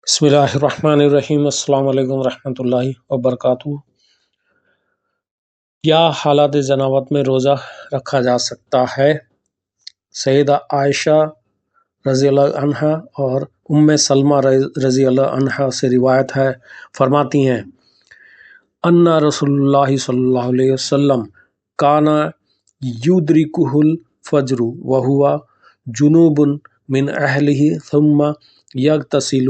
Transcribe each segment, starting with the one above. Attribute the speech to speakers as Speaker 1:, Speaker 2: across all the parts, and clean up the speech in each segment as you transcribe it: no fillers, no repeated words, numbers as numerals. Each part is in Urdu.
Speaker 1: بسم اللہ الرحمن الرحیم۔ السلام علیکم ورحمۃ اللہ وبرکاتہ۔ کیا حالات جنابت میں روزہ رکھا جا سکتا ہے؟ سیدہ عائشہ رضی اللہ عنہا اور ام سلمہ رضی اللہ عنہا سے روایت ہے، فرماتی ہیں ان رسول اللہ صلی اللہ علیہ وسلم کان یدرکہ الفجر وہو جنوب من اہلہ ثم یغتسل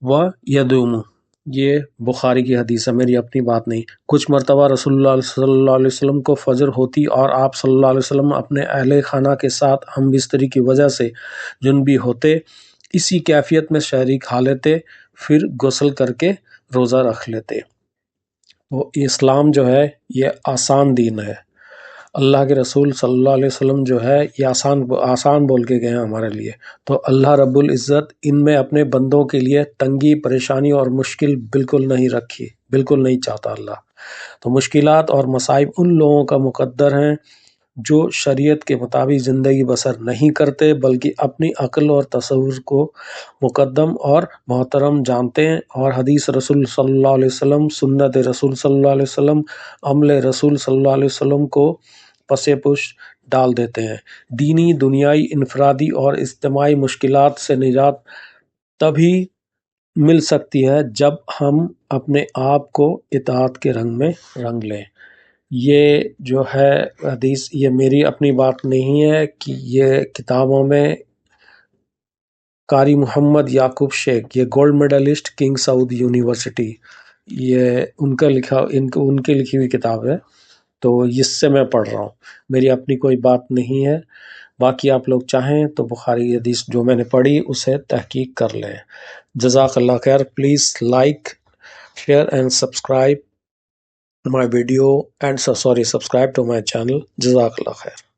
Speaker 1: ویدوم۔ یہ بخاری کی حدیث ہے، میری اپنی بات نہیں۔ کچھ مرتبہ رسول اللہ صلی اللہ علیہ وسلم کو فجر ہوتی اور آپ صلی اللہ علیہ وسلم اپنے اہل خانہ کے ساتھ ہم بستری کی وجہ سے جنبی ہوتے، اسی کیفیت میں شہری کھا لیتے، پھر غسل کر کے روزہ رکھ لیتے۔ تو اسلام جو ہے یہ آسان دین ہے۔ اللہ کے رسول صلی اللہ علیہ وسلم جو ہے یہ آسان بول کے گئے ہیں ہمارے لیے۔ تو اللہ رب العزت ان میں اپنے بندوں کے لیے تنگی، پریشانی اور مشکل بالکل نہیں رکھی، بالکل نہیں چاہتا اللہ۔ تو مشکلات اور مصائب ان لوگوں کا مقدر ہیں جو شریعت کے مطابق زندگی بسر نہیں کرتے، بلکہ اپنی عقل اور تصور کو مقدم اور محترم جانتے ہیں، اور حدیث رسول صلی اللہ علیہ وسلم، سنت رسول صلی اللہ علیہ وسلم، عمل رسول صلی اللہ علیہ وسلم کو پسے پش ڈال دیتے ہیں۔ دینی، دنیائی، انفرادی اور اجتماعی مشکلات سے نجات تبھی مل سکتی ہے جب ہم اپنے آپ کو اطاعت کے رنگ میں رنگ لیں۔ یہ جو ہے حدیث، یہ میری اپنی بات نہیں ہے کہ یہ کتابوں میں قاری محمد یعقوب شیخ، یہ گولڈ میڈلسٹ کنگ سعود یونیورسٹی، یہ ان کی لکھی ہوئی کتاب ہے، تو اس سے میں پڑھ رہا ہوں، میری اپنی کوئی بات نہیں ہے۔ باقی آپ لوگ چاہیں تو بخاری حدیث جو میں نے پڑھی اسے تحقیق کر لیں۔ جزاک اللہ خیر۔ Please like, share and subscribe my video and subscribe to my channel. جزاک اللہ خیر۔